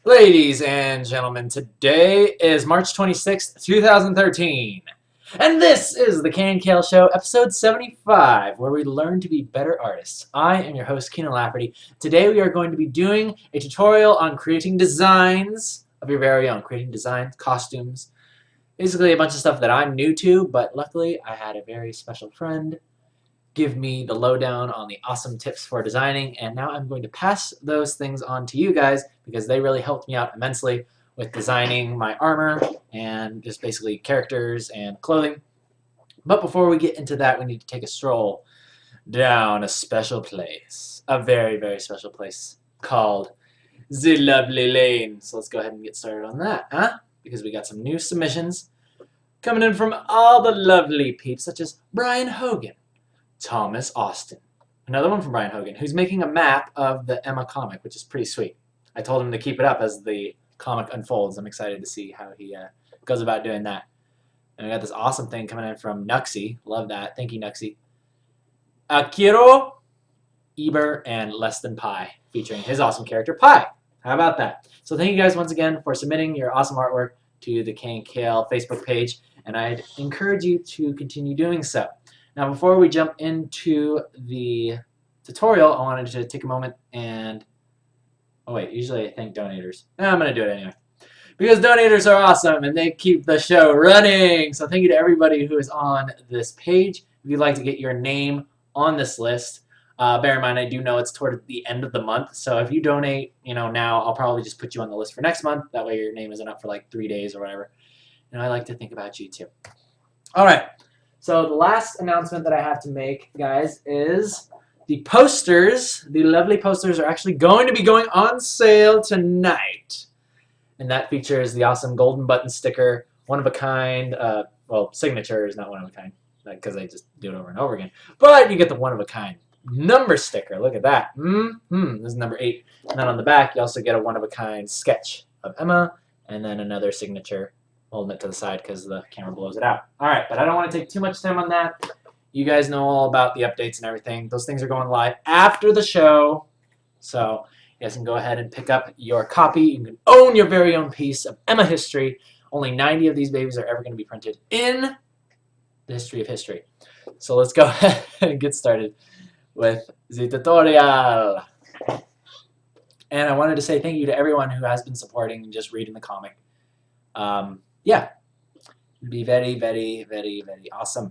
Ladies and gentlemen, today is March 26th, 2013. And this is the KNKL Show, episode 75, where we learn to be better artists. I am your host, Kienan Lafferty. Today we are going to be doing a tutorial on creating designs of your very own. Creating designs, costumes, basically a bunch of stuff that I'm new to, but luckily I had a very special friend give me the lowdown on the awesome tips for designing, and now I'm going to pass those things on to you guys because they really helped me out immensely with designing my armor and just basically characters and clothing. But before we get into that, we need to take a stroll down a special place, a very, very special place called the Lovely Lane. So let's go ahead and get started on that, huh? Because we got some new submissions coming in from all the lovely peeps, such as Brian Hogan, Thomas Austin. Another one from Brian Hogan, who's making a map of the Emma comic, which is pretty sweet. I told him to keep it up as the comic unfolds. I'm excited to see how he goes about doing that. And we got this awesome thing coming in from Nuxie. Love that. Thank you, Nuxie. Akiro, Eber, and Less Than Pi, featuring his awesome character, Pi. How about that? So thank you guys once again for submitting your awesome artwork to the KNKL Facebook page, and I'd encourage you to continue doing so. Now, before we jump into the tutorial, I wanted to take a moment and, oh wait, usually I thank donators. I'm going to do it anyway. Because donators are awesome and they keep the show running. So thank you to everybody who is on this page. If you'd like to get your name on this list, bear in mind I do know it's toward the end of the month. So if you donate, now I'll probably just put you on the list for next month. That way your name isn't up for like 3 days or whatever. And I like to think about you too. All right. So the last announcement that I have to make, guys, is the posters, the lovely posters, are actually going to be going on sale tonight. And that features the awesome golden button sticker, one of a kind, well, signature is not one of a kind, because I just do it over and over again. But you get the one of a kind number sticker. Look at that. This is number 8. And then on the back, you also get a one of a kind sketch of Emma, and then another signature. Holding it to the side because the camera blows it out. All right, but I don't want to take too much time on that. You guys know all about the updates and everything. Those things are going live after the show. So you guys can go ahead and pick up your copy. You can own your very own piece of Emma history. Only 90 of these babies are ever going to be printed in the history of history. So let's go ahead and get started with the tutorial. And I wanted to say thank you to everyone who has been supporting and just reading the comic. Yeah, it'd be very, very, very, very awesome.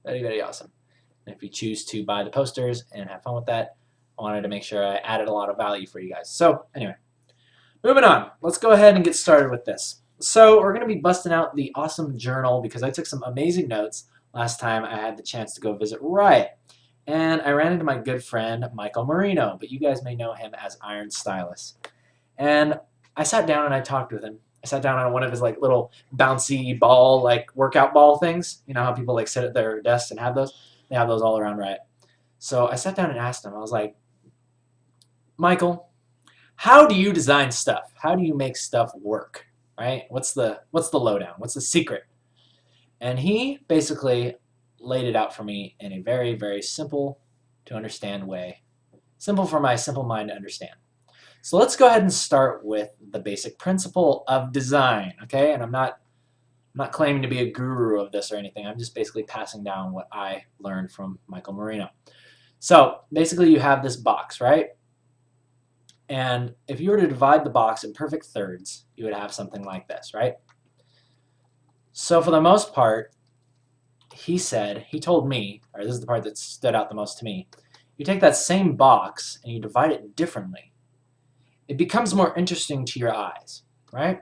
Very, very awesome. And if you choose to buy the posters and have fun with that, I wanted to make sure I added a lot of value for you guys. So anyway, moving on. Let's go ahead and get started with this. So we're going to be busting out the awesome journal because I took some amazing notes last time I had the chance to go visit Riot. And I ran into my good friend, Michael Marino, but you guys may know him as Iron Stylus. And I sat down and I talked with him. I sat down on one of his like little bouncy ball, like workout ball things. You know how people like sit at their desks and have those? They have those all around Riot. So I sat down and asked him, I was like, Michael, how do you design stuff? How do you make stuff work? Right? What's the lowdown? What's the secret? And he basically laid it out for me in a very, very simple to understand way. Simple for my simple mind to understand. So let's go ahead and start with the basic principle of design, okay? And I'm not claiming to be a guru of this or anything. I'm just basically passing down what I learned from Michael Marino. So basically you have this box, right? And if you were to divide the box in perfect thirds, you would have something like this, right? So for the most part, he told me, or this is the part that stood out the most to me, you take that same box and you divide it differently. It becomes more interesting to your eyes, right?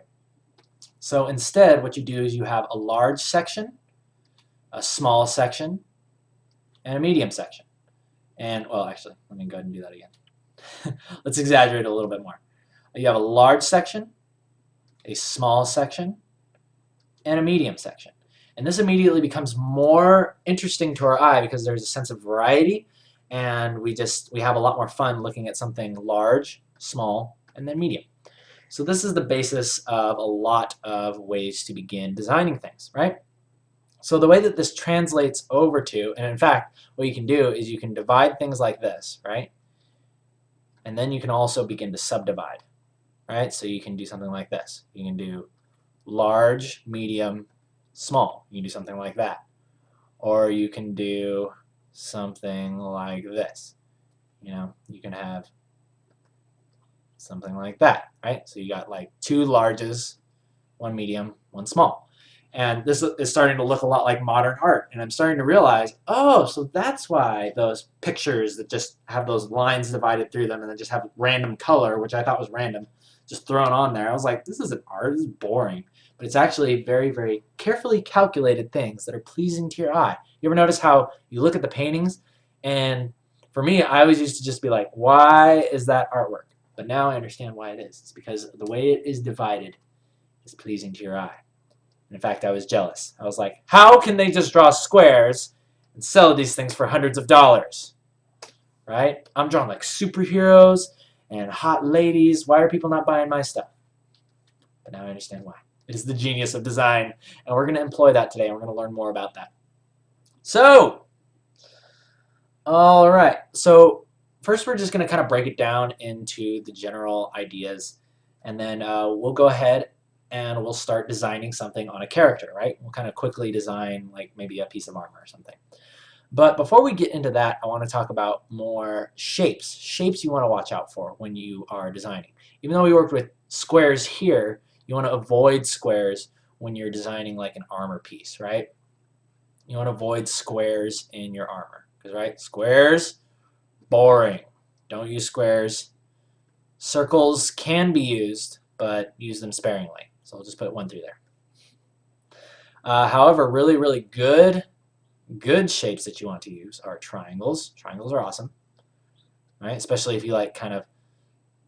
So instead, what you do is you have a large section, a small section, and a medium section. And, well, actually, let me go ahead and do that again. Let's exaggerate a little bit more. You have a large section, a small section, and a medium section. And this immediately becomes more interesting to our eye because there's a sense of variety, and we have a lot more fun looking at something large, small, and then medium. So this is the basis of a lot of ways to begin designing things, right? So the way that this translates over to, and in fact, what you can do is you can divide things like this, right? And then you can also begin to subdivide. right? So you can do something like this. You can do large, medium, small. You can do something like that. Or you can do something like this. You know, you can have something like that, right? So you got like two larges, one medium, one small. And this is starting to look a lot like modern art. And I'm starting to realize, oh, so that's why those pictures that just have those lines divided through them and then just have random color, which I thought was random, just thrown on there. I was like, this isn't art, this is boring. But it's actually very, very carefully calculated things that are pleasing to your eye. You ever notice how you look at the paintings and for me, I always used to just be like, why is that artwork? But now I understand why it is. It's because the way it is divided is pleasing to your eye. And in fact, I was jealous. I was like, how can they just draw squares and sell these things for hundreds of dollars? Right? I'm drawing like superheroes and hot ladies. Why are people not buying my stuff? But now I understand why. It is the genius of design. And we're going to employ that today. And we're going to learn more about that. So, all right. So first we're just going to kind of break it down into the general ideas. And then we'll go ahead and we'll start designing something on a character, right? We'll kind of quickly design like maybe a piece of armor or something. But before we get into that, I want to talk about more shapes. Shapes you want to watch out for when you are designing. Even though we worked with squares here, you want to avoid squares when you're designing like an armor piece, right? You want to avoid squares in your armor. Because, right, squares, boring. Don't use squares. Circles can be used, but use them sparingly. So I'll just put one through there. However, really, really good shapes that you want to use are triangles. Triangles are awesome, right? Especially if you like kind of,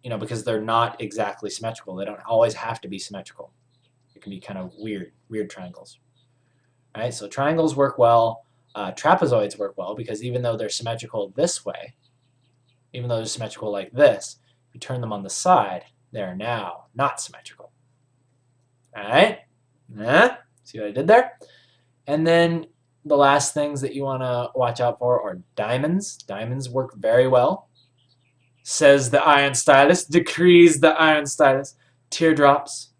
you know, because they're not exactly symmetrical. They don't always have to be symmetrical. It can be kind of weird triangles, right? So triangles work well. Trapezoids work well because even though they're symmetrical this way, even though they're symmetrical like this, if you turn them on the side, they're now not symmetrical. All right? See what I did there? And then the last things that you want to watch out for are diamonds. Diamonds work very well. Says the iron stylist, decrees the iron stylist. Teardrops,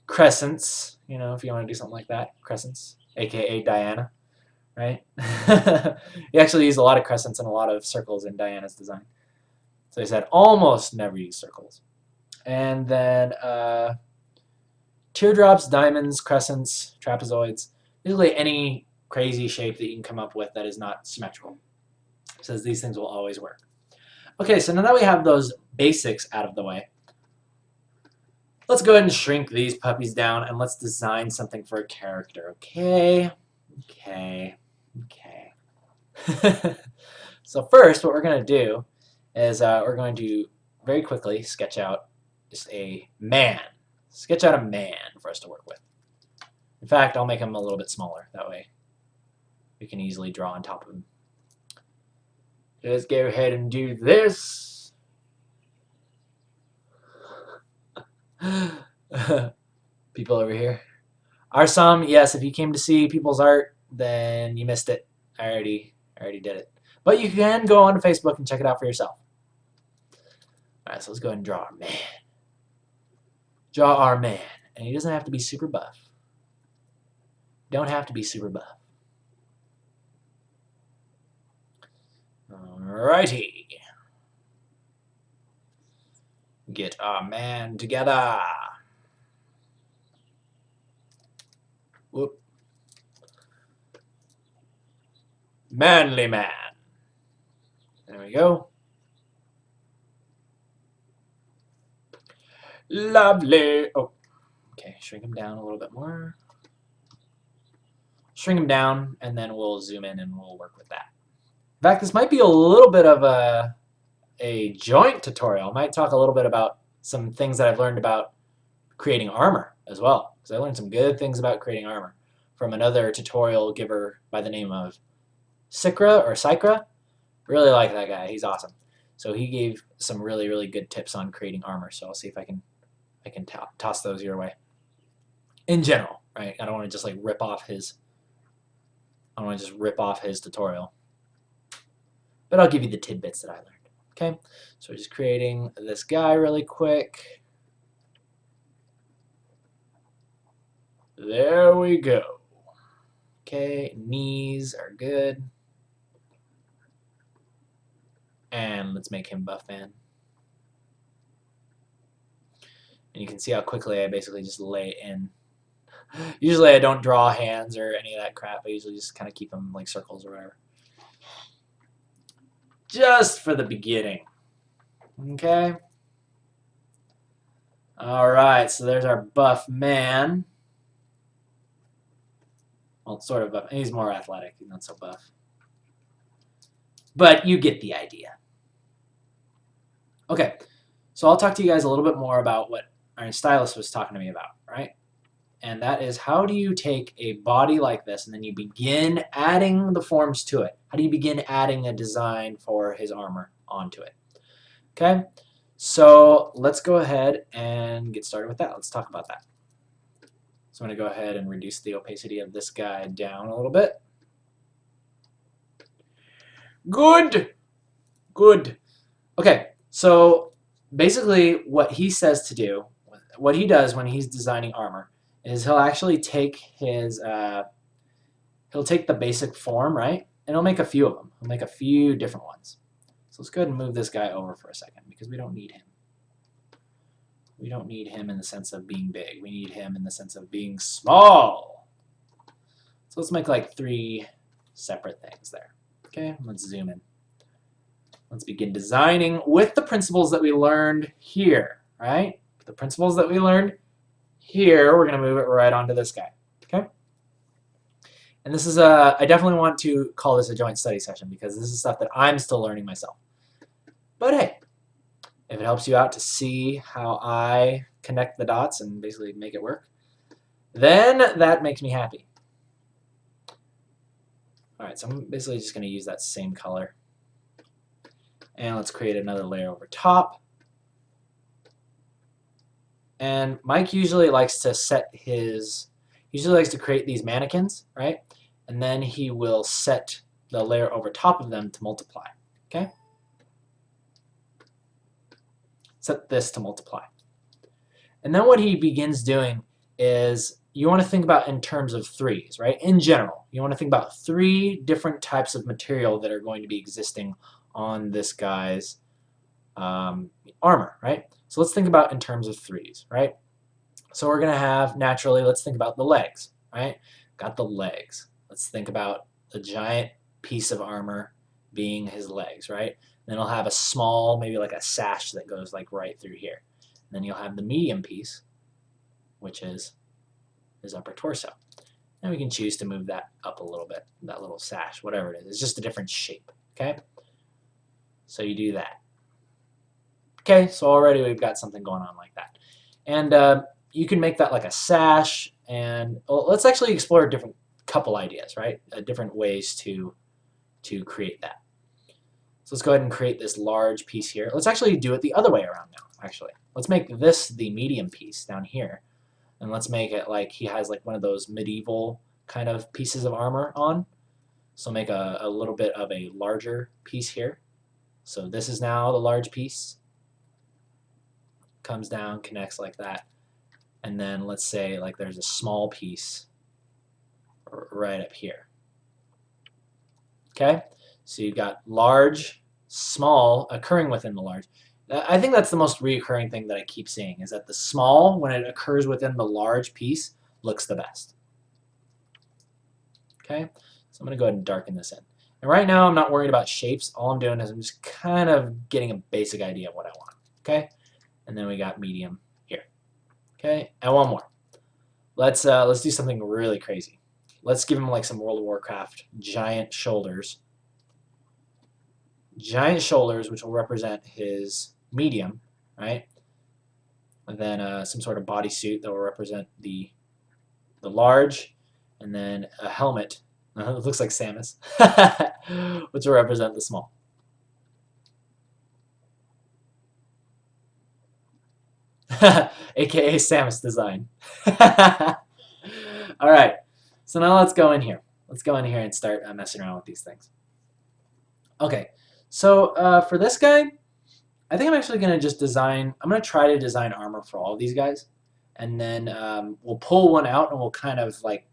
crescents, you know, if you want to do something like that, crescents, aka Diana. Right? You actually use a lot of crescents and a lot of circles in Diana's design. So they said almost never use circles. And then teardrops, diamonds, crescents, trapezoids, basically any crazy shape that you can come up with that is not symmetrical. It says these things will always work. Okay, so now that we have those basics out of the way, let's go ahead and shrink these puppies down and let's design something for a character, okay? Okay. So first, what we're going to do is we're going to very quickly sketch out just a man. Sketch out a man for us to work with. In fact, I'll make him a little bit smaller. That way we can easily draw on top of him. Let's go ahead and do this. People over here. Are some, yes, if you came to see people's art, then you missed it. I already did it. But you can go on to Facebook and check it out for yourself. All right, so let's go ahead and draw our man. Draw our man. And he doesn't have to be super buff. Don't have to be super buff. Alrighty. Get our man together. Whoop. Manly man. There we go. Lovely. Oh, okay. Shrink him down a little bit more. Shrink him down, and then we'll zoom in and we'll work with that. In fact, this might be a little bit of a joint tutorial. I might talk a little bit about some things that I've learned about creating armor as well, because I learned some good things about creating armor from another tutorial giver by the name of Sikra. Really like that guy. He's awesome. So he gave some really, really good tips on creating armor. So I'll see if I can toss those your way. In general, right? I don't want to just like rip off his tutorial. But I'll give you the tidbits that I learned. Okay? So we're just creating this guy really quick. There we go. Okay, knees are good. And let's make him buff man. And you can see how quickly I basically just lay in. Usually I don't draw hands or any of that crap. I usually just kind of keep them like circles or whatever. Just for the beginning. Okay. All right, so there's our buff man. Well, sort of buff. He's more athletic. He's not so buff. But you get the idea. Okay, so I'll talk to you guys a little bit more about what our stylist was talking to me about, right? And that is, how do you take a body like this and then you begin adding the forms to it? How do you begin adding a design for his armor onto it? Okay, so let's go ahead and get started with that. Let's talk about that. So I'm going to go ahead and reduce the opacity of this guy down a little bit. Good. Good. Okay, so basically what he says to do, what he does when he's designing armor, is he'll actually take his, he'll take the basic form, right? And he'll make a few of them. He'll make a few different ones. So let's go ahead and move this guy over for a second because we don't need him. We don't need him in the sense of being big. We need him in the sense of being small. So let's make like 3 separate things there. Okay, let's zoom in. Let's begin designing with the principles that we learned here, right? The principles that we learned here, we're going to move it right onto this guy, okay? And this is I definitely want to call this a joint study session because this is stuff that I'm still learning myself. But hey, if it helps you out to see how I connect the dots and basically make it work, then that makes me happy. All right, so I'm basically just going to use that same color. And let's create another layer over top. And Mike usually likes to create these mannequins, right? And then he will set the layer over top of them to multiply, okay? Set this to multiply. And then what he begins doing is you want to think about in terms of 3s, right? In general, you want to think about 3 different types of material that are going to be existing on this guy's armor, right? So let's think about in terms of 3s, right? So we're going to have, naturally, let's think about the legs, right? Got the legs. Let's think about the giant piece of armor being his legs, right? Then he'll have a small, maybe like a sash that goes like right through here. And then you'll have the medium piece, which is his upper torso. And we can choose to move that up a little bit, that little sash, whatever it is. It's just a different shape, okay? So you do that. Okay, so already we've got something going on like that. And you can make that like a sash, and well, let's actually explore a different couple ideas, right? Different ways to create that. So let's go ahead and create this large piece here. Let's actually do it the other way around now, actually. Let's make this the medium piece down here. And let's make it like he has like one of those medieval kind of pieces of armor on. So make a little bit of a larger piece here. So this is now the large piece. Comes down, connects like that. And then let's say like there's a small piece right up here. Okay? So you've got large, small occurring within the large. I think that's the most reoccurring thing that I keep seeing is that the small, when it occurs within the large piece, looks the best. Okay? So I'm going to go ahead and darken this in. And right now I'm not worried about shapes. All I'm doing is I'm just kind of getting a basic idea of what I want. Okay? And then we got medium here. Okay? And one more. Let's do something really crazy. Let's give him like some World of Warcraft giant shoulders. Giant shoulders, which will represent his medium, right? And then some sort of bodysuit that will represent the large, and then a helmet. It looks like Samus, which will represent the small. AKA Samus design. All right, so now let's go in here. Let's go in here and start messing around with these things. Okay, so for this guy, I think I'm actually going to just design, I'm going to try to design armor for all of these guys. and then we'll pull one out and we'll kind of like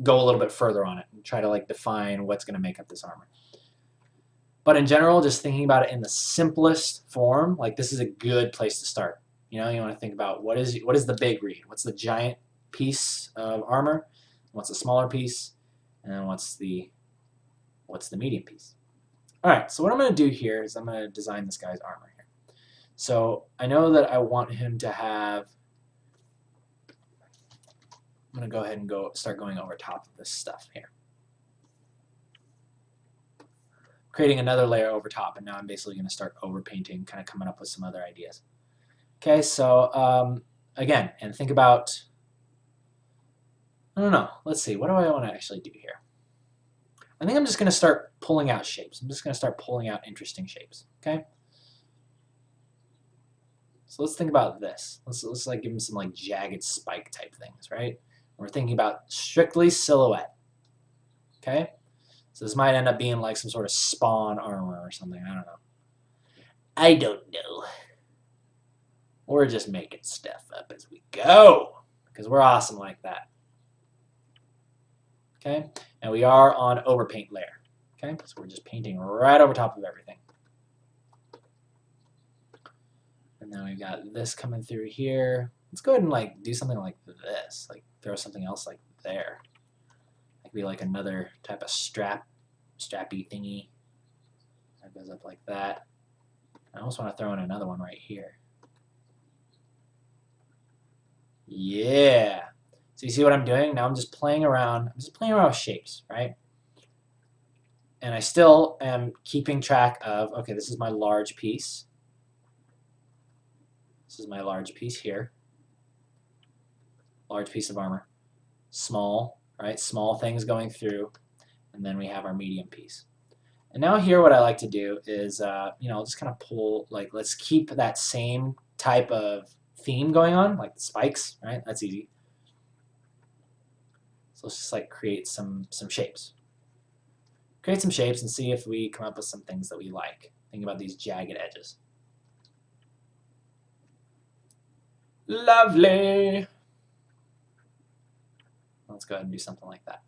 go a little bit further on it and try to like define what's going to make up this armor. But in general, just thinking about it in the simplest form, like this is a good place to start. You know, you want to think about what is the big read? What's the giant piece of armor? What's the smaller piece? And then what's the medium piece? All right, so what I'm going to do here is I'm going to design this guy's armor here. So I know that I want him to have, I'm going to go ahead and start going over top of this stuff here. Creating another layer over top, and now I'm basically going to start over painting, kind of coming up with some other ideas. Okay, so again, and think about, I don't know, let's see, what do I want to actually do here? I think I'm just going to start pulling out shapes. I'm just going to start pulling out interesting shapes, okay? So let's think about this. Let's like give him some like jagged spike type things, right? We're thinking about strictly silhouette, okay? So this might end up being like some sort of Spawn armor or something. I don't know. I don't know. We're just making stuff up as we go because we're awesome like that. Okay, and we are on overpaint layer. Okay, so we're just painting right over top of everything. And then we've got this coming through here. Let's go ahead and like do something like this, like throw something else like there. It could be like another type of strappy thingy that goes up like that. I almost want to throw in another one right here. Yeah. So you see what I'm doing? Now I'm just playing around. I'm just playing around with shapes, right? And I still am keeping track of, okay, this is my large piece. This is my large piece here. Large piece of armor. Small, right? Small things going through. And then we have our medium piece. And now here what I like to do is, you know, just kind of pull, like, let's keep that same type of theme going on, like the spikes, right? That's easy. So let's just like create some shapes. Create some shapes and see if we come up with some things that we like. Think about these jagged edges. Lovely. Let's go ahead and do something like that.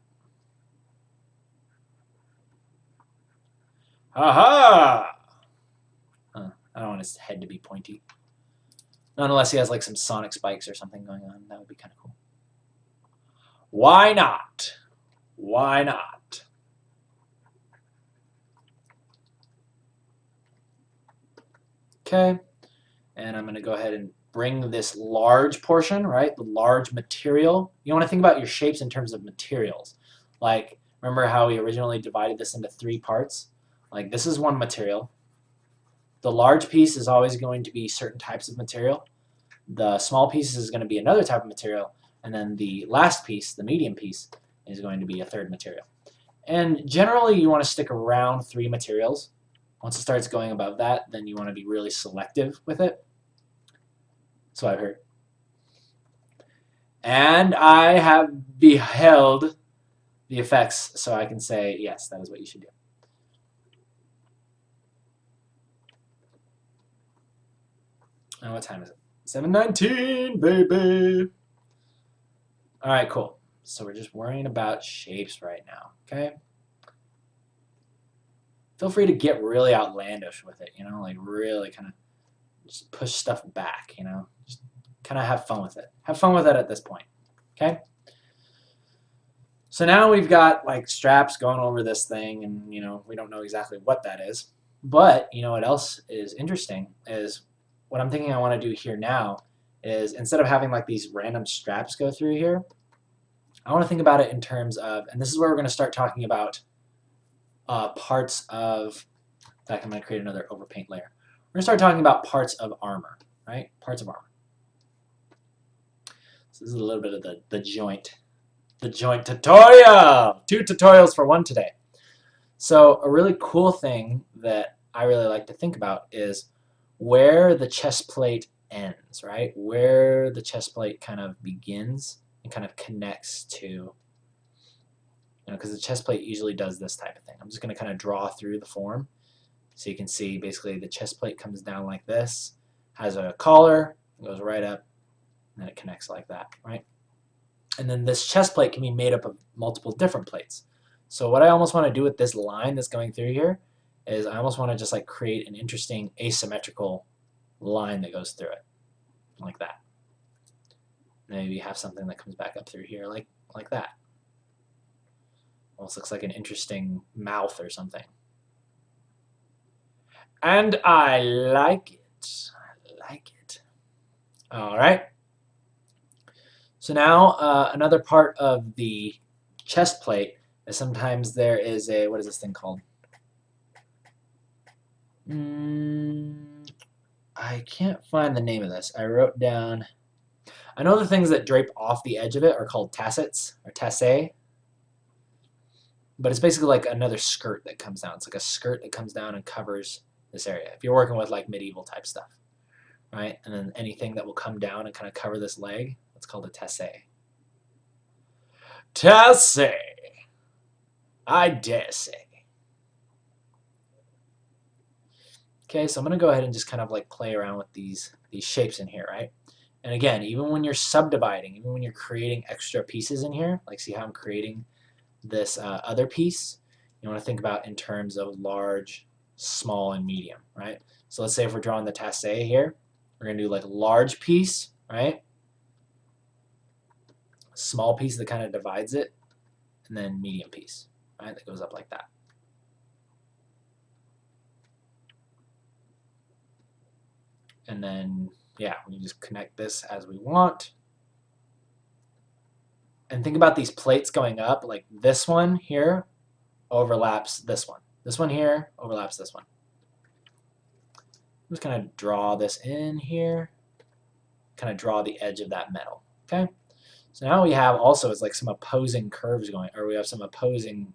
Aha! I don't want his head to be pointy. Not unless he has like some sonic spikes or something going on. That would be kind of cool. Why not? Why not? Okay. And I'm going to go ahead and bring this large portion, right? The large material. You want to think about your shapes in terms of materials. Like, remember how we originally divided this into 3 parts? Like, this is one material. The large piece is always going to be certain types of material. The small piece is going to be another type of material. And then the last piece, the medium piece, is going to be a third material. And generally, you want to stick around 3 materials. Once it starts going above that, then you want to be really selective with it. So I've heard. And I have beheld the effects, so I can say, yes, that is what you should do. And what time is it? 7:19, baby. All right, cool. So we're just worrying about shapes right now, okay? Feel free to get really outlandish with it, you know, like really kind of just push stuff back, you know? Just kind of have fun with it. Have fun with it at this point, okay? So now we've got like straps going over this thing, and you know, we don't know exactly what that is. But you know what else is interesting is what I'm thinking I want to do here now is instead of having like these random straps go through here, I want to think about it in terms of, and this is where we're going to start talking about parts of, in fact, I'm going to create another overpaint layer. We're going to start talking about parts of armor, right? Parts of armor. So this is a little bit of the joint tutorial. 2 tutorials for 1 today. So a really cool thing that I really like to think about is where the chest plate ends, right? Where the chest plate kind of begins and kind of connects to, you know, because the chest plate usually does this type of thing. I'm just going to kind of draw through the form. So you can see basically the chest plate comes down like this, has a collar, goes right up, And then it connects like that, right? And then this chest plate can be made up of multiple different plates. So what I almost want to do with this line that's going through here is I almost want to just like create an interesting asymmetrical line that goes through it, like that. Maybe have something that comes back up through here like that. Almost looks like an interesting mouth or something. And I like it. I like it. All right. So now another part of the chest plate is sometimes there is a, what is this thing called? I can't find the name of this. I wrote down, I know the things that drape off the edge of it are called tassets or tasse, but it's basically like another skirt that comes down. It's like a skirt that comes down and covers this area. If you're working with like medieval type stuff, right? And then anything that will come down and kind of cover this leg, that's called a tasse. Tasse. I dare say. Okay, so I'm going to go ahead and just kind of like play around with these shapes in here, right? And again, even when you're subdividing, even when you're creating extra pieces in here, like see how I'm creating this other piece, you want to think about in terms of large, small, and medium, right? So let's say if we're drawing the tasse here, we're going to do like large piece, right? Small piece that kind of divides it, and then medium piece, right? That goes up like that. And then, yeah, we just connect this as we want. And think about these plates going up, like this one here overlaps this one. This one here overlaps this one. I'm just going to draw this in here, kind of draw the edge of that metal, okay? So now we have also, it's like some opposing curves going, or we have some opposing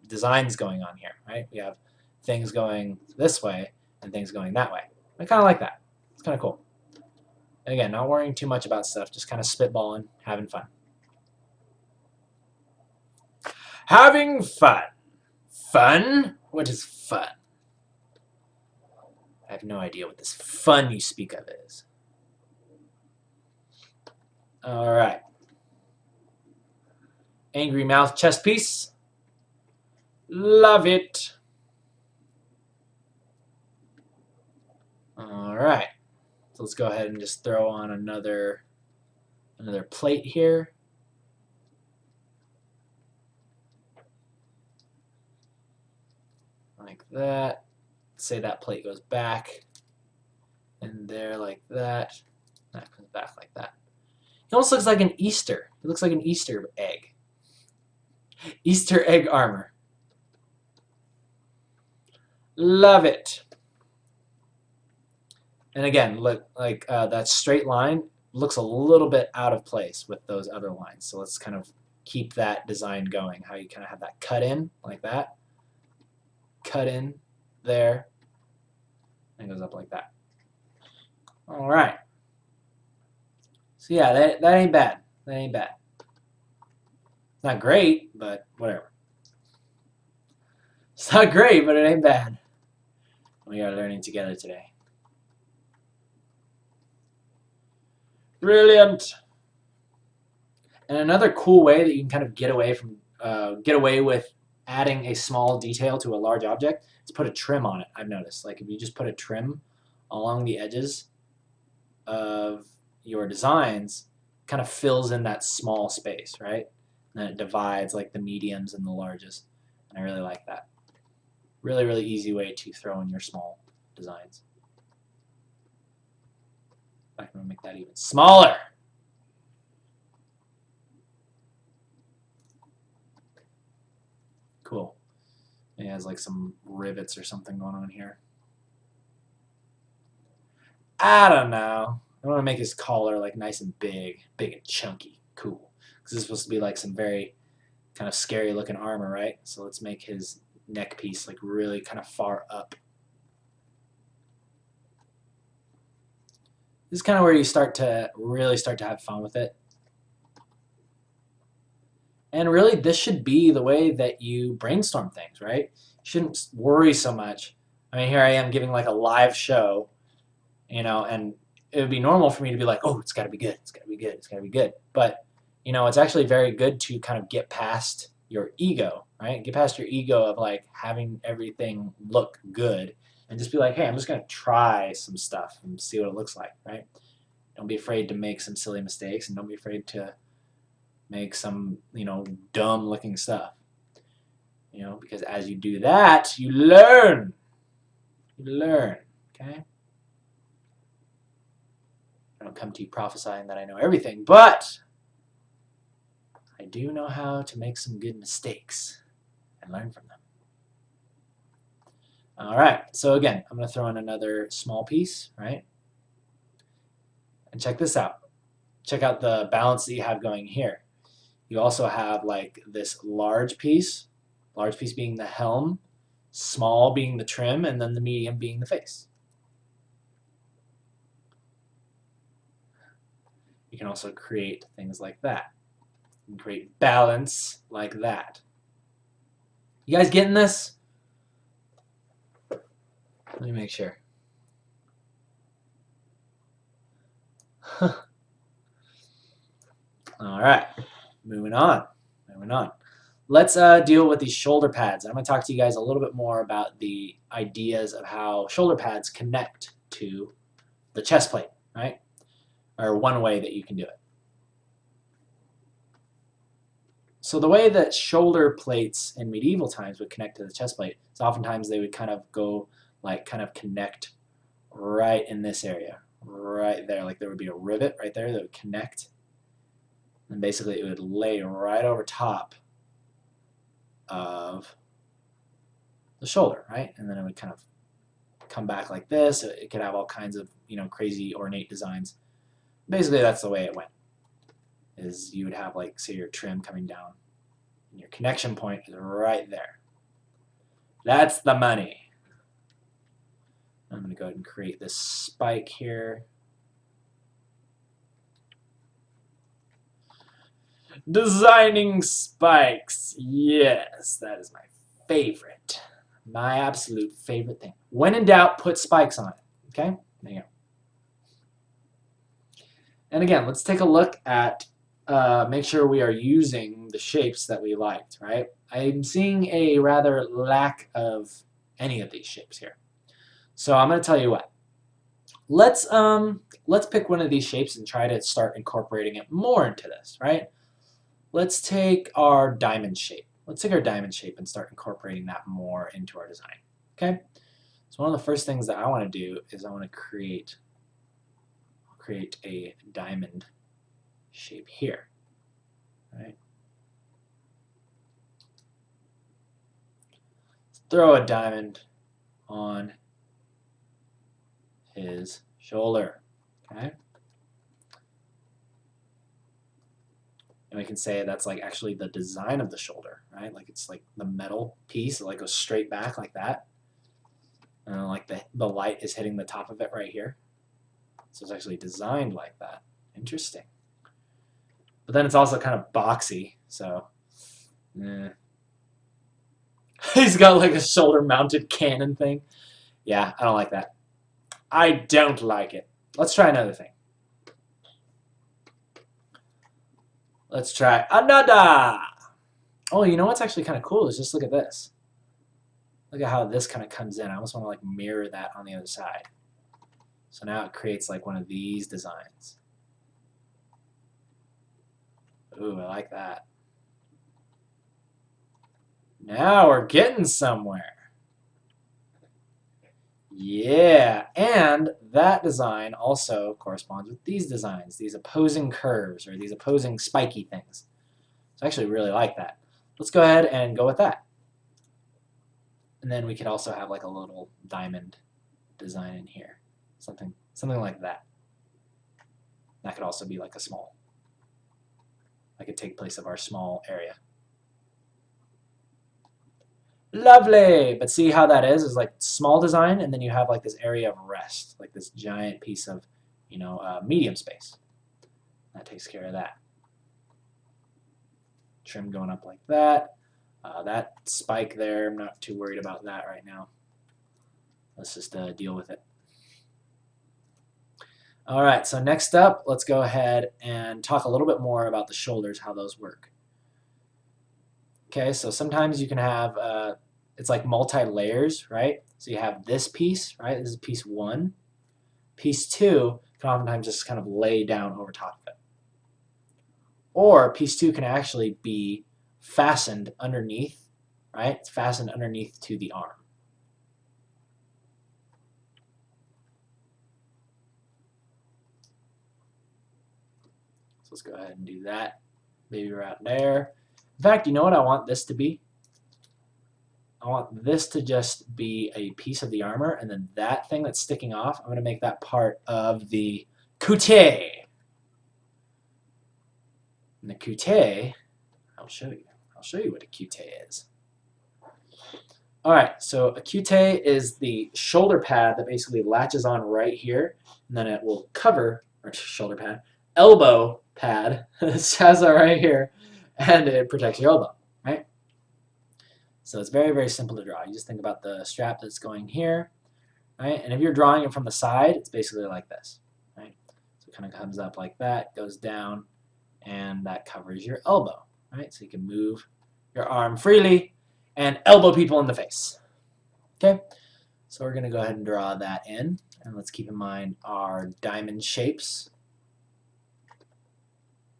designs going on here, right? We have things going this way and things going that way. I kind of like that. It's kind of cool. And again, not worrying too much about stuff, just kind of spitballing, having fun. Having fun. Fun? What is fun? I have no idea what this fun you speak of is. All right. Angry mouth chest piece. Love it. All right. So let's go ahead and just throw on another plate here. Like that. Say that plate goes back and there like that. That comes back like that. It almost looks like an Easter. It looks like an Easter egg. Easter egg armor. Love it. And again, look like that straight line looks a little bit out of place with those other lines. So let's kind of keep that design going. How you kind of have that cut in like that. Cut in there. And it goes up like that. All right. So yeah, that ain't bad. That ain't bad. It's not great, but whatever. It's not great, but it ain't bad. We are learning together today. Brilliant. And another cool way that you can kind of get away with adding a small detail to a large object is put a trim on it. I've noticed, like if you just put a trim along the edges of your designs, kind of fills in that small space, right? And then it divides like the mediums and the larges. And I really like that. Really, really easy way to throw in your small designs. I'm going to make that even smaller. Cool. It has like some rivets or something going on here. I don't know. I want to make his collar like nice and big and chunky. Cool. Because it's supposed to be like some very kind of scary looking armor, right? So let's make his neck piece like really kind of far up. This is kind of where you really start to have fun with it. And really, this should be the way that you brainstorm things, right? You shouldn't worry so much. I mean, here I am giving like a live show, you know, and it would be normal for me to be like, oh, it's got to be good, it's got to be good, it's got to be good. But, you know, it's actually very good to kind of get past your ego, right? Get past your ego of like having everything look good and just be like, hey, I'm just going to try some stuff and see what it looks like, right? Don't be afraid to make some silly mistakes, and don't be afraid to make some, you know, dumb looking stuff. You know, because as you do that, you learn. You learn, okay? I don't come to you prophesying that I know everything, but I do know how to make some good mistakes and learn from them. All right, so again, I'm going to throw in another small piece, right? And check this out. Check out the balance that you have going here. You also have like this large piece being the helm, small being the trim, and then the medium being the face. You can also create things like that. You can create balance like that. You guys getting this? Let me make sure. All right, moving on. Let's deal with these shoulder pads. I'm going to talk to you guys a little bit more about the ideas of how shoulder pads connect to the chest plate, right? Or one way that you can do it. So the way that shoulder plates in medieval times would connect to the chest plate is oftentimes they would kind of go like kind of connect right in this area, right there. Like there would be a rivet right there that would connect. And basically it would lay right over top of the shoulder, right? And then it would kind of come back like this. It could have all kinds of, you know, crazy ornate designs. Basically that's the way it went. Is you would have like, say, your trim coming down and your connection point is right there. That's the money. I'm going to go ahead and create this spike here. Designing spikes. Yes, that is my favorite. My absolute favorite thing. When in doubt, put spikes on it. Okay? There you go. And again, let's take a look at, make sure we are using the shapes that we liked, right? I'm seeing a rather lack of any of these shapes here. So I'm going to tell you what. Let's pick one of these shapes and try to start incorporating it more into this, right? Let's take our diamond shape. Let's take our diamond shape and start incorporating that more into our design, okay? So one of the first things that I want to do is I want to create a diamond shape here, right? Let's throw a diamond on his shoulder, okay? And we can say that's like actually the design of the shoulder, right? Like it's like the metal piece, it like goes straight back like that. And like the light is hitting the top of it right here. So it's actually designed like that. Interesting. But then it's also kind of boxy, so he's got like a shoulder mounted cannon thing. Yeah, I don't like that. I don't like it. Let's try another thing. Let's try another. Oh, you know what's actually kind of cool is just look at this. Look at how this kind of comes in. I almost want to like mirror that on the other side. So now it creates like one of these designs. Ooh, I like that. Now we're getting somewhere. Yeah, and that design also corresponds with these designs, these opposing curves or these opposing spiky things. So I actually really like that. Let's go ahead and go with that. And then we could also have like a little diamond design in here. Something like that. That could also be like a small. That could take place of our small area. Lovely! But see how that is like small design, and then you have like this area of rest, like this giant piece of, you know, medium space. That takes care of that. Trim going up like that. That spike there, I'm not too worried about that right now. Let's just deal with it. All right, so next up, let's go ahead and talk a little bit more about the shoulders, how those work. Okay, so sometimes you can have, it's like multi-layers, right? So you have this piece, right? This is piece 1. Piece 2 can oftentimes just kind of lay down over top of it. Or piece 2 can actually be fastened underneath, right? It's fastened underneath to the arm. So let's go ahead and do that. Maybe right there. In fact, you know what I want this to be? I want this to just be a piece of the armor, and then that thing that's sticking off, I'm going to make that part of the coutée. And the coutée, I'll show you. I'll show you what a coutée is. All right, so a coutée is the shoulder pad that basically latches on right here, and then it will cover, or shoulder pad, elbow pad, it has that right here, and it protects your elbow, right? So it's very, very simple to draw. You just think about the strap that's going here, right? And if you're drawing it from the side, it's basically like this, right? So it kind of comes up like that, goes down, and that covers your elbow, right? So you can move your arm freely and elbow people in the face. Okay, so we're going to go ahead and draw that in, and let's keep in mind our diamond shapes.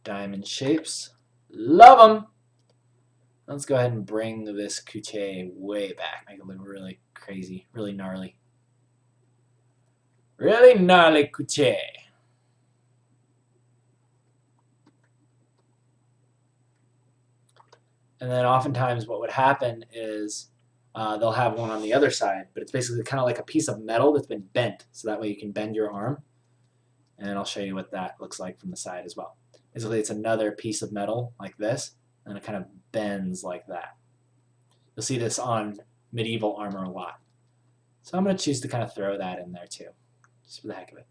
Diamond shapes, love them. Let's go ahead and bring this coutée way back, make it look really crazy, really gnarly. Really gnarly coutée. And then oftentimes what would happen is they'll have one on the other side, but it's basically kind of like a piece of metal that's been bent, so that way you can bend your arm. And I'll show you what that looks like from the side as well. Basically, it's another piece of metal like this, and it kind of bends like that. You'll see this on medieval armor a lot. So I'm going to choose to kind of throw that in there too, just for the heck of it.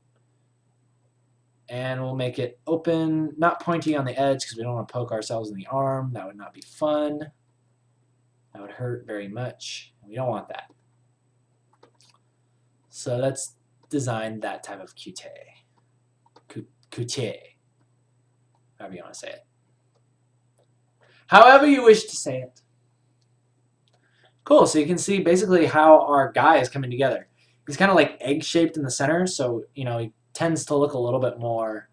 And we'll make it open, not pointy on the edge because we don't want to poke ourselves in the arm. That would not be fun. That would hurt very much. We don't want that. So let's design that type of coutée. Coutée. However you want to say it. However you wish to say it. Cool, so you can see basically how our guy is coming together. He's kind of like egg-shaped in the center, so, you know, he tends to look a little bit more,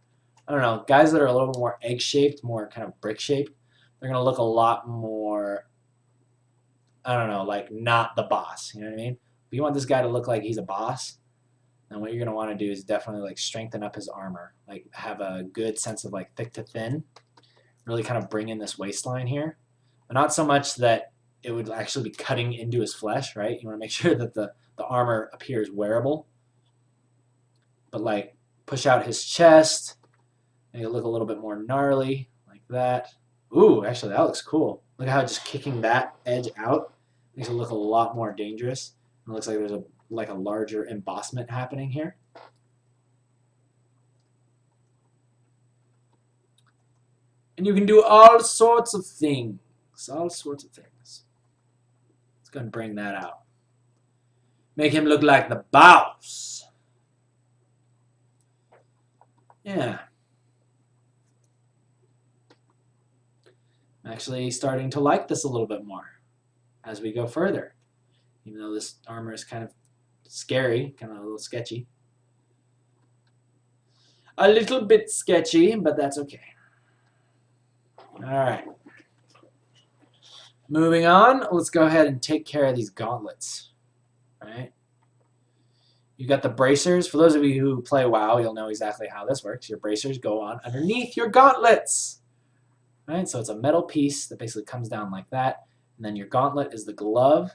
I don't know, guys that are a little bit more egg-shaped, more kind of brick-shaped, they're going to look a lot more, I don't know, like not the boss, you know what I mean? If you want this guy to look like he's a boss, then what you're going to want to do is definitely like strengthen up his armor, like have a good sense of like thick to thin, really kind of bring in this waistline here, but not so much that it would actually be cutting into his flesh, right? You want to make sure that the armor appears wearable, but like push out his chest, make it look a little bit more gnarly, like that. Ooh, actually that looks cool. Look at how just kicking that edge out makes it look a lot more dangerous. It looks like there's a larger embossment happening here. And you can do all sorts of things. All sorts of things. Let's go and bring that out. Make him look like the boss. Yeah. I'm actually starting to like this a little bit more as we go further. Even though this armor is kind of scary, kind of a little sketchy. A little bit sketchy, but that's okay. Alright. Moving on, let's go ahead and take care of these gauntlets. Right? You got the bracers. For those of you who play WoW, you'll know exactly how this works. Your bracers go on underneath your gauntlets. Right? So it's a metal piece that basically comes down like that. And then your gauntlet is the glove,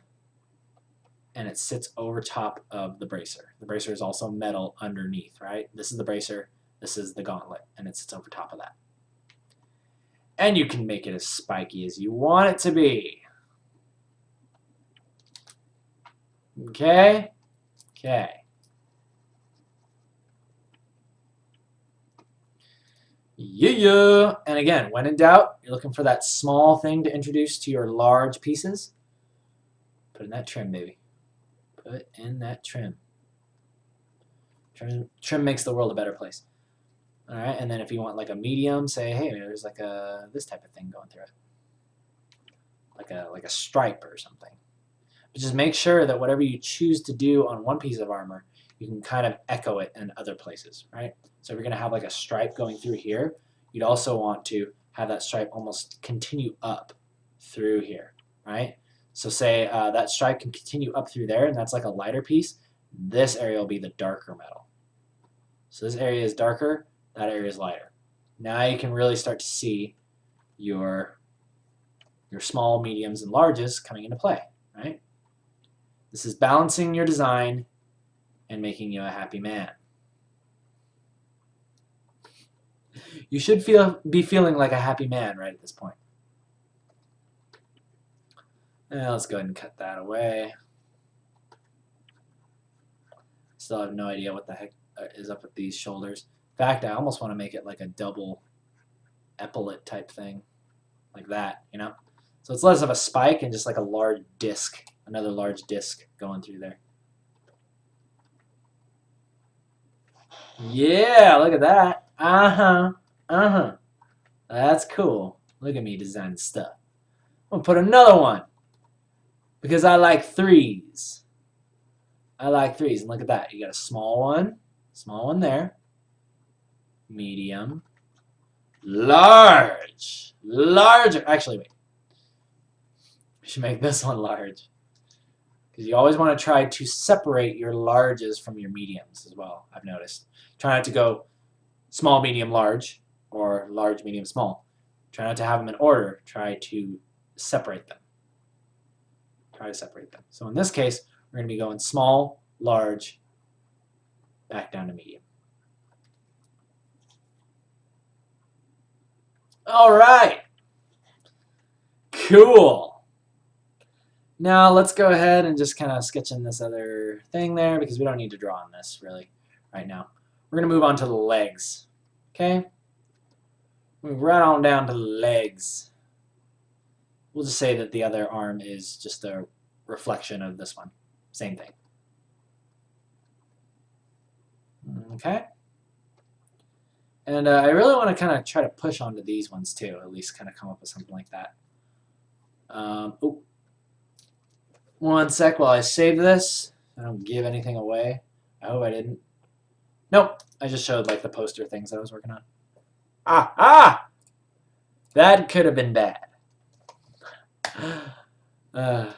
and it sits over top of the bracer. The bracer is also metal underneath, right? This is the bracer, this is the gauntlet, and it sits over top of that. And you can make it as spiky as you want it to be. Okay? Okay. Yeah. And again, when in doubt, you're looking for that small thing to introduce to your large pieces. Put in that trim, baby. Put in that trim. Trim makes the world a better place. All right, and then if you want like a medium, say, hey, there's like this type of thing going through it, like a stripe or something. But just make sure that whatever you choose to do on one piece of armor, you can kind of echo it in other places, right? So if you're going to have like a stripe going through here, you'd also want to have that stripe almost continue up through here, right? So say that stripe can continue up through there, and that's like a lighter piece. This area will be the darker metal. So this area is darker, that area is lighter. Now you can really start to see your small, mediums, and larges coming into play, right? This is balancing your design and making you a happy man. You should be feeling like a happy man right at this point. Now let's go ahead and cut that away. Still have no idea what the heck is up with these shoulders. In fact, I almost want to make it like a double epaulet type thing, like that, you know? So it's less of a spike and just like a large disc, another large disc going through there. Yeah, look at that. That's cool. Look at me designing stuff. I'm gonna put another one because I like threes. I like threes, and look at that. You got a small one there, medium, large, larger. Actually, wait. We should make this one large because you always want to try to separate your larges from your mediums as well. I've noticed. Try not to go small, medium, large, or large, medium, small. Try not to have them in order. Try to separate them. So in this case, we're going to be going small, large, back down to medium. All right. Cool. Now let's go ahead and just kind of sketch in this other thing there because we don't need to draw on this really right now. We're going to move on to the legs. Okay? Move right on down to the legs. We'll just say that the other arm is just a reflection of this one. Same thing. Okay? And I really want to kind of try to push onto these ones too, at least kind of come up with something like that. Oh. One sec while I save this. I don't give anything away. I hope I didn't. Nope. I just showed like the poster things I was working on. That could have been bad. There's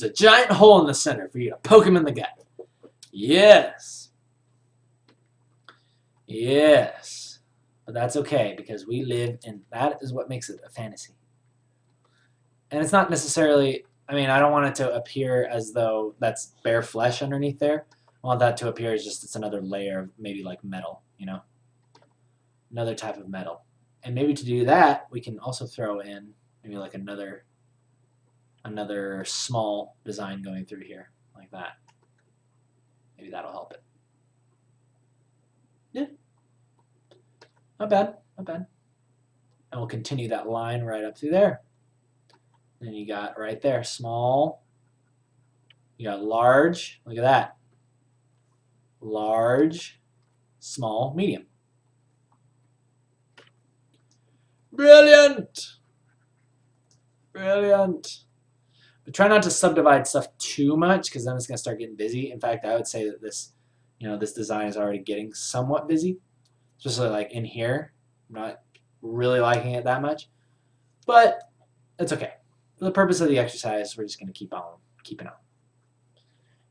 a giant hole in the center for you to poke him in the gut. Yes. Yes. But that's okay because we live in, that is what makes it a fantasy. And it's not necessarily, I mean, I don't want it to appear as though that's bare flesh underneath there. I want that to appear as just it's another layer of maybe like metal, you know? Another type of metal. And maybe to do that, we can also throw in maybe like another small design going through here, like that. Maybe that'll help it. Yeah. Not bad, not bad. And we'll continue that line right up through there. Then you got right there, small. You got large, look at that. Large, small, medium. Brilliant! Brilliant. But try not to subdivide stuff too much because then it's going to start getting busy. In fact, I would say that this, this design is already getting somewhat busy. Especially like in here. I'm not really liking it that much. But it's okay. For the purpose of the exercise, we're just going to keep on keeping on.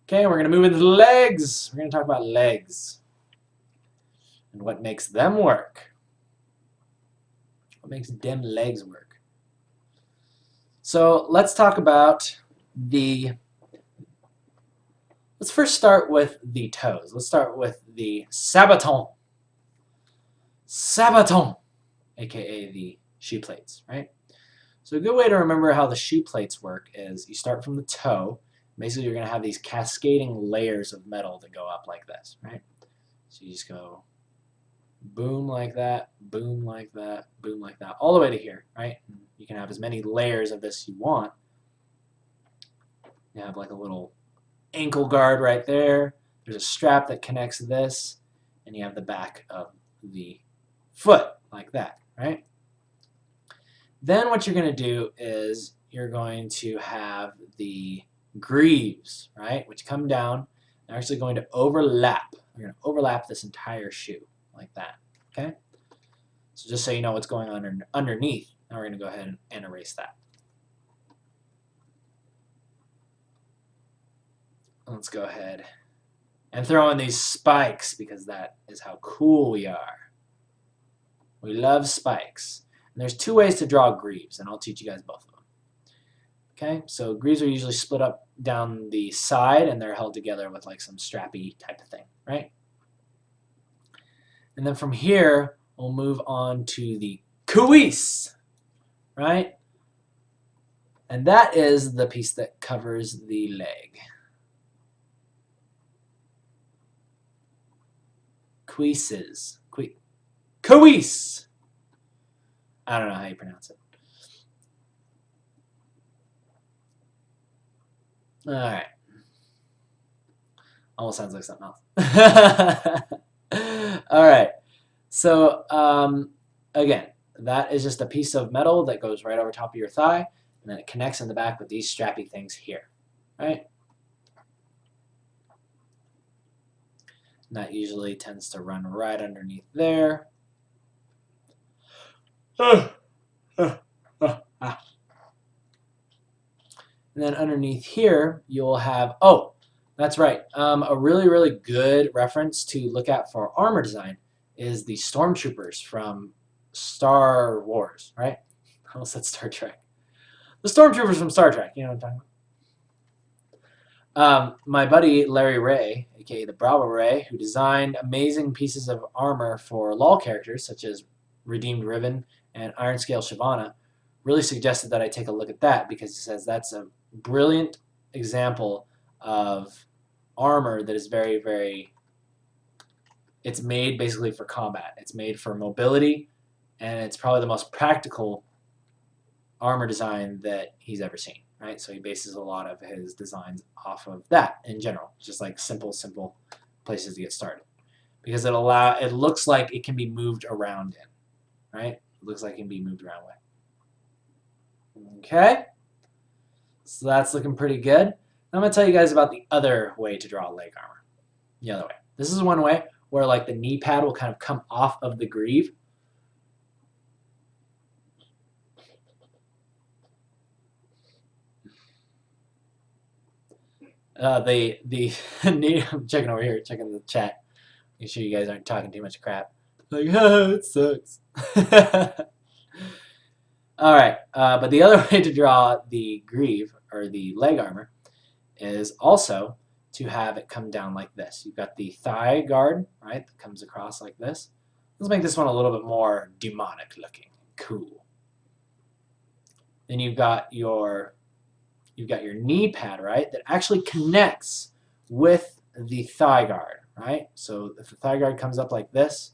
Okay, we're going to move into the legs. We're going to talk about legs and what makes them work. What makes them legs work? So let's talk about let's first start with the toes. Let's start with the saboton. Saboton, aka the shoe plates, right? So a good way to remember how the shoe plates work is you start from the toe. Basically, you're going to have these cascading layers of metal that go up like this, right? So you just go boom like that, boom like that, boom like that, all the way to here, right? You can have as many layers of this you want. You have like a little ankle guard right there. There's a strap that connects this, and you have the back of the foot like that, right? Then what you're going to do is you're going to have the greaves, right, which come down. They're actually going to overlap. We're going to overlap this entire shoe like that, okay? So just so you know what's going on underneath, now we're going to go ahead and erase that. Let's go ahead and throw in these spikes because that is how cool we are. We love spikes. And there's two ways to draw greaves, and I'll teach you guys both of them. Okay, so greaves are usually split up down the side, and they're held together with like some strappy type of thing, right? And then from here, we'll move on to the cuisse, right? And that is the piece that covers the leg. Cuisses. Cuisse. I don't know how you pronounce it. All right. Almost sounds like something else. All right. So again, that is just a piece of metal that goes right over top of your thigh, and then it connects in the back with these strappy things here, right? And that usually tends to run right underneath there. And then underneath here, you'll have, oh, that's right. A really, really good reference to look at for armor design is the stormtroopers from Star Wars, right? I almost said Star Trek. The stormtroopers from Star Trek, you know what I'm talking about? My buddy Larry Ray, aka the Bravo Ray, who designed amazing pieces of armor for LOL characters such as Redeemed Riven and Ironscale Shyvana, really suggested that I take a look at that because he says that's a brilliant example of armor that is very, very, it's made basically for combat. It's made for mobility, and it's probably the most practical armor design that he's ever seen, right? So he bases a lot of his designs off of that in general, just like simple places to get started. Because it looks like it can be moved around in, right? It looks like it can be moved around with. Okay? So that's looking pretty good. Now I'm going to tell you guys about the other way to draw leg armor. The other way. This is one way where like the knee pad will kind of come off of the greave. The knee, I'm checking over here, checking the chat. Make sure you guys aren't talking too much crap. Like, it sucks. All right, but the other way to draw the greave or the leg armor is also to have it come down like this. You've got the thigh guard, right, that comes across like this. Let's make this one a little bit more demonic looking, cool. Then you've got your knee pad, right, that actually connects with the thigh guard, right? So if the thigh guard comes up like this,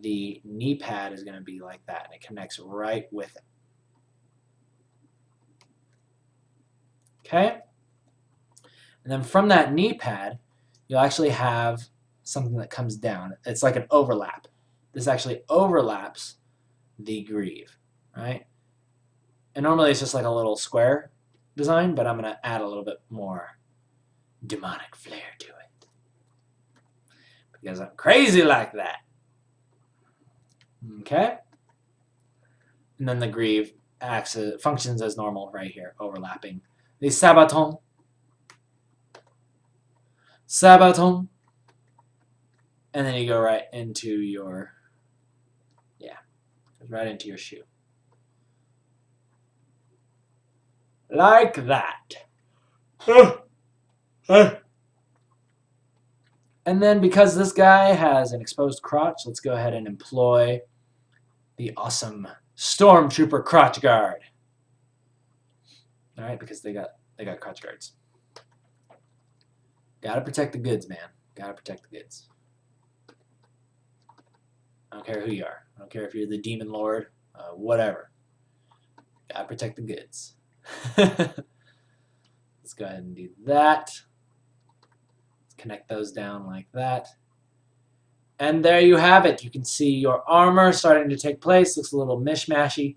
the knee pad is going to be like that, and it connects right with it. Okay? And then from that knee pad, you'll actually have something that comes down. It's like an overlap. This actually overlaps the greave, right? And normally it's just like a little square design, but I'm going to add a little bit more demonic flair to it. Because I'm crazy like that. Okay? And then the greave functions as normal right here, overlapping the sabaton. Sabaton. And then you go right into your, right into your shoe. Like that. And then because this guy has an exposed crotch, let's go ahead and employ the awesome Stormtrooper crotch guard. All right, because they got crotch guards. Gotta protect the goods, man. Gotta protect the goods. I don't care who you are. I don't care if you're the Demon Lord, whatever. Gotta protect the goods. Let's Let's go ahead and do that. Let's connect those down like that. And there you have it. You can see your armor starting to take place. Looks a little mishmashy,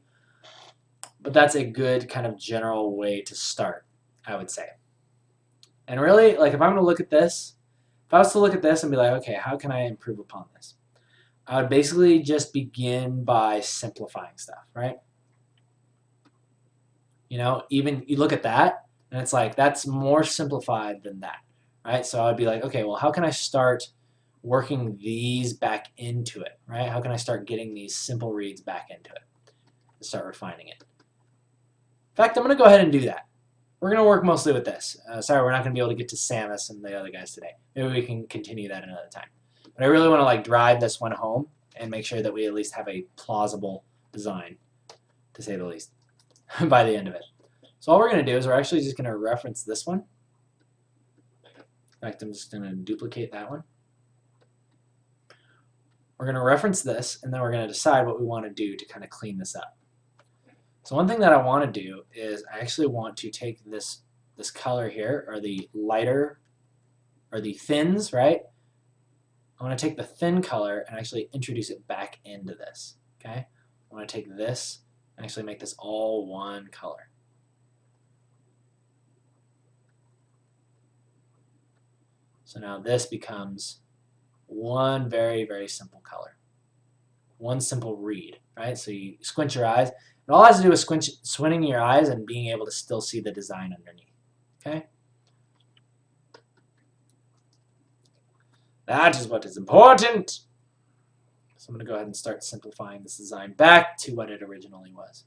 but that's a good kind of general way to start, I would say. And really, like if I'm going to look at this, if I was to look at this and be like, okay, how can I improve upon this? I would basically just begin by simplifying stuff, right? You know, even you look at that and it's like, that's more simplified than that, right? So I'd be like, okay, well, how can I start working these back into it, right? How can I start getting these simple reads back into it and start refining it? In fact, I'm going to go ahead and do that. We're going to work mostly with this. Sorry, we're not going to be able to get to Samus and the other guys today. Maybe we can continue that another time. But I really want to like drive this one home and make sure that we at least have a plausible design, to say the least, by the end of it. So all we're going to do is we're actually just going to reference this one. In fact, I'm just going to duplicate that one. We're going to reference this, and then we're going to decide what we want to do to kind of clean this up. So one thing that I want to do is I actually want to take this color here, or the lighter, or the thins, right? I want to take the thin color and actually introduce it back into this, okay? I want to take this and actually make this all one color. So now this becomes one very, very simple color. One simple read, right? So you squint your eyes. It all has to do with squinting your eyes and being able to still see the design underneath, okay? That is what is important. So I'm going to go ahead and start simplifying this design back to what it originally was.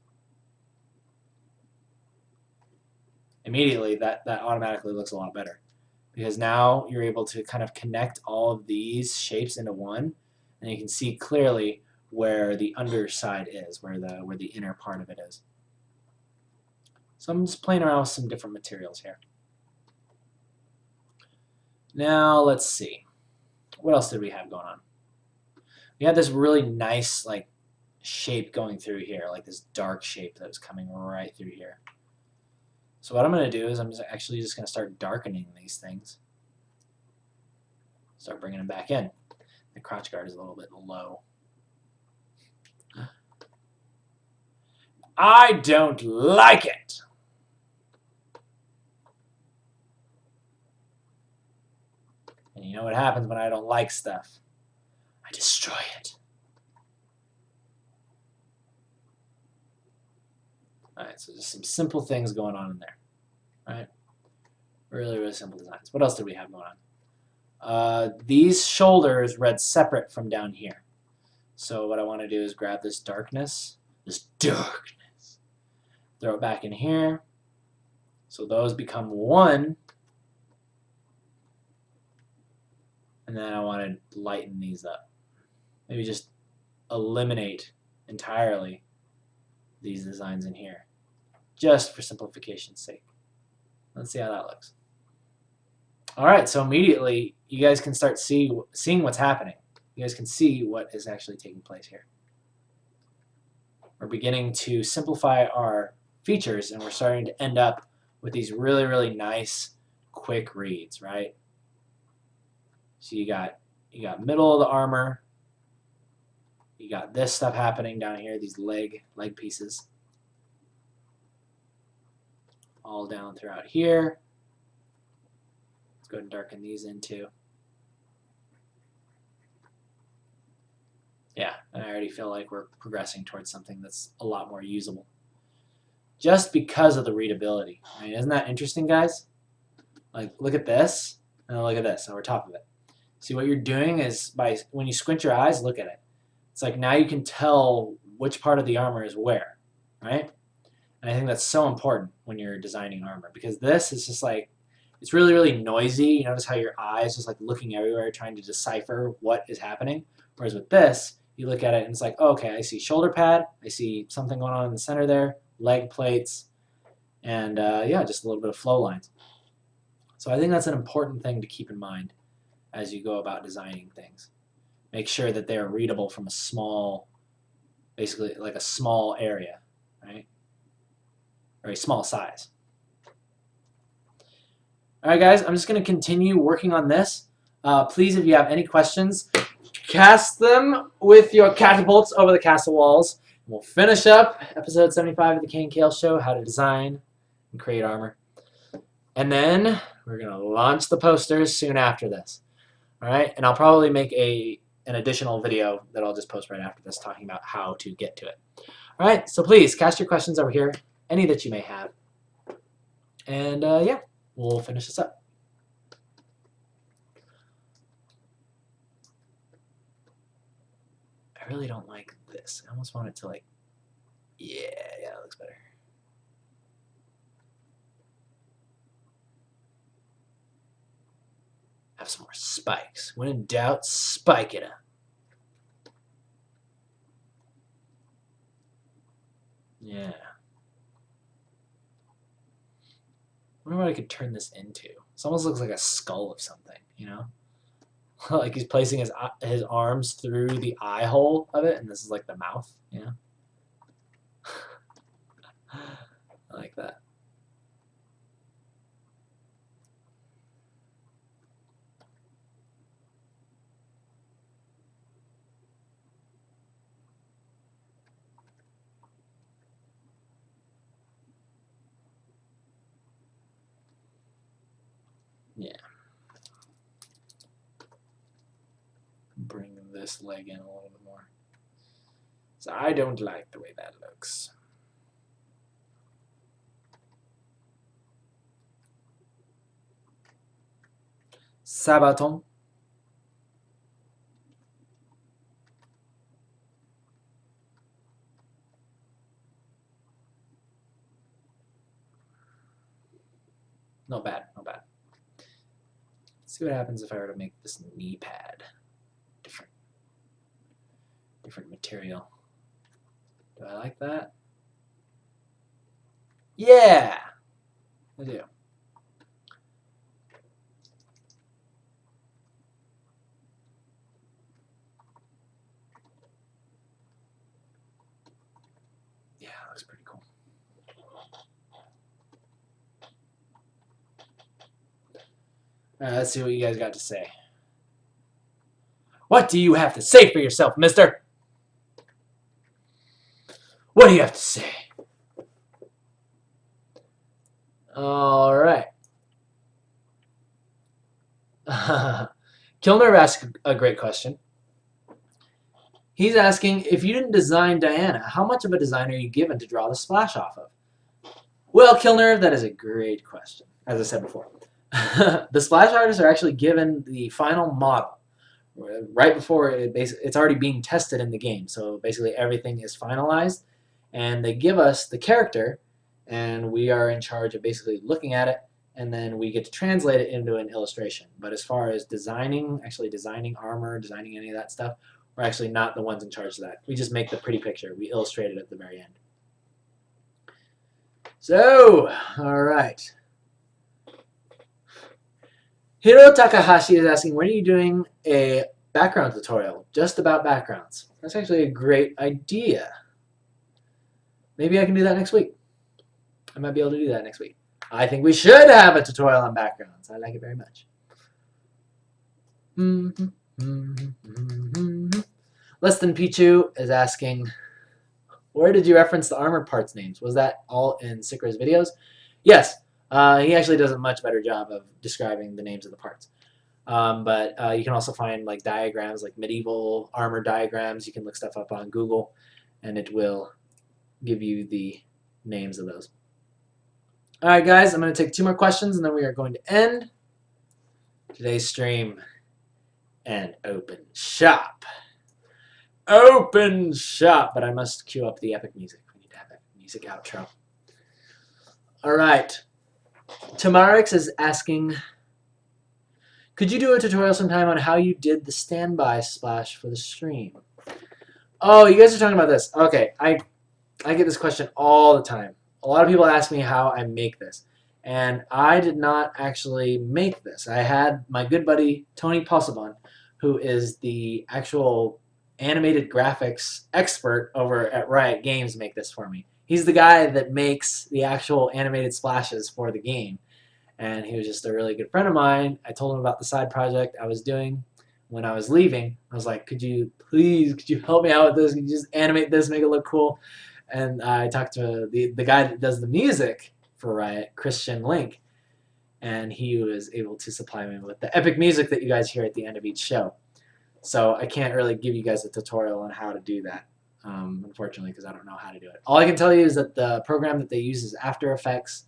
Immediately, that automatically looks a lot better, because now you're able to kind of connect all of these shapes into one, and you can see clearly where the underside is, where the inner part of it is. So I'm just playing around with some different materials here. Now let's see. What else did we have going on? We had this really nice like shape going through here, like this dark shape that was coming right through here. So what I'm going to do is I'm actually just going to start darkening these things. Start bringing them back in. The crotch guard is a little bit low. I don't like it. And you know what happens when I don't like stuff? I destroy it. Alright, so just some simple things going on in there. Alright? Really, really simple designs. What else did we have going on? These shoulders read separate from down here. So what I want to do is grab this darkness, throw it back in here. So those become one. And then I want to lighten these up. Maybe just eliminate entirely these designs in here, just for simplification's sake. Let's see how that looks. All right, so immediately you guys can start seeing what's happening. You guys can see what is actually taking place here. We're beginning to simplify our features, and we're starting to end up with these really, really nice, quick reads, right? So you got middle of the armor. You got this stuff happening down here, these leg pieces. All down throughout here. Let's go ahead and darken these in too. Yeah, and I already feel like we're progressing towards something that's a lot more usable. Just because of the readability. I mean, isn't that interesting, guys? Like, look at this, and look at this over top of it. See, what you're doing is, when you squint your eyes, look at it. It's like now you can tell which part of the armor is where, right? And I think that's so important when you're designing armor, because this is just like, it's really, really noisy. You notice how your eyes just like looking everywhere, trying to decipher what is happening. Whereas with this, you look at it and it's like, oh, okay, I see shoulder pad, I see something going on in the center there, leg plates, and yeah, just a little bit of flow lines. So I think that's an important thing to keep in mind as you go about designing things. Make sure that they are readable from a small, basically like a small area, right? Or a small size. All right, guys, I'm just going to continue working on this. Please, if you have any questions, cast them with your catapults over the castle walls. We'll finish up episode 75 of the KNKL show, how to design and create armor. And then we're going to launch the posters soon after this. All right, and I'll probably make an additional video that I'll just post right after this talking about how to get to it. All right, so please cast your questions over here, any that you may have. And yeah, we'll finish this up. I really don't like this. I almost want it to like, yeah, that looks better. Have some more spikes. When in doubt, spike it up. Yeah. I wonder what I could turn this into. This almost looks like a skull of something, you know? Like he's placing his arms through the eye hole of it, and this is like the mouth, you know? I like that. Yeah. Bring this leg in a little bit more. So I don't like the way that looks. Sabaton. Not bad, not bad. Let's see what happens if I were to make this knee pad different material. Do I like that? Yeah, I do. Yeah, that looks pretty cool. All right, let's see what you guys got to say. What do you have to say for yourself, mister? What do you have to say? All right. Kilner asked a great question. He's asking, if you didn't design Diana, how much of a design are you given to draw the splash off of? Well, Kilner, that is a great question, as I said before. The splash artists are actually given the final model right before it's already being tested in the game. So basically everything is finalized, and they give us the character, and we are in charge of basically looking at it, and then we get to translate it into an illustration. But as far as actually designing armor, designing any of that stuff, we're actually not the ones in charge of that. We just make the pretty picture. We illustrate it at the very end. So, all right. Hiro Takahashi is asking, when are you doing a background tutorial just about backgrounds? That's actually a great idea. Maybe I can do that next week. I might be able to do that next week. I think we should have a tutorial on backgrounds. I like it very much. Less Than Pichu is asking, where did you reference the armor parts names? Was that all in Sikra's videos? Yes. He actually does a much better job of describing the names of the parts. But you can also find like diagrams, like medieval armor diagrams. You can look stuff up on Google, and it will give you the names of those. All right, guys, I'm going to take 2 more questions, and then we are going to end today's stream and open shop. Open shop! But I must cue up the epic music. We need to have epic music outro. All right. Tamarix is asking, could you do a tutorial sometime on how you did the standby splash for the stream? Oh, you guys are talking about this. Okay, I get this question all the time. A lot of people ask me how I make this. And I did not actually make this. I had my good buddy, Tony Posabon, who is the actual animated graphics expert over at Riot Games, make this for me. He's the guy that makes the actual animated splashes for the game. and he was just a really good friend of mine. I told him about the side project I was doing when I was leaving. I was like, could you help me out with this? Could you just animate this, make it look cool? And I talked to the guy that does the music for Riot, Christian Link, and he was able to supply me with the epic music that you guys hear at the end of each show. So I can't really give you guys a tutorial on how to do that, unfortunately, because I don't know how to do it. All I can tell you is that the program that they use is After Effects,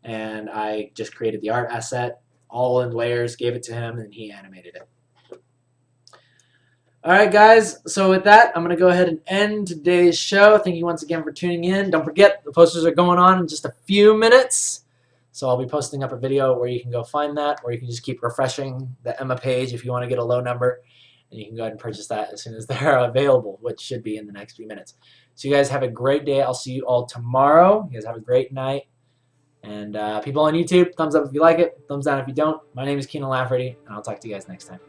and I just created the art asset, all in layers, gave it to him, and he animated it. All right, guys, so with that, I'm going to go ahead and end today's show. Thank you once again for tuning in. Don't forget, the posters are going on in just a few minutes. So I'll be posting up a video where you can go find that, or you can just keep refreshing the Emma page if you want to get a low number. And you can go ahead and purchase that as soon as they're available, which should be in the next few minutes. So you guys have a great day. I'll see you all tomorrow. You guys have a great night. And people on YouTube, thumbs up if you like it, thumbs down if you don't. My name is Kienan Lafferty, and I'll talk to you guys next time.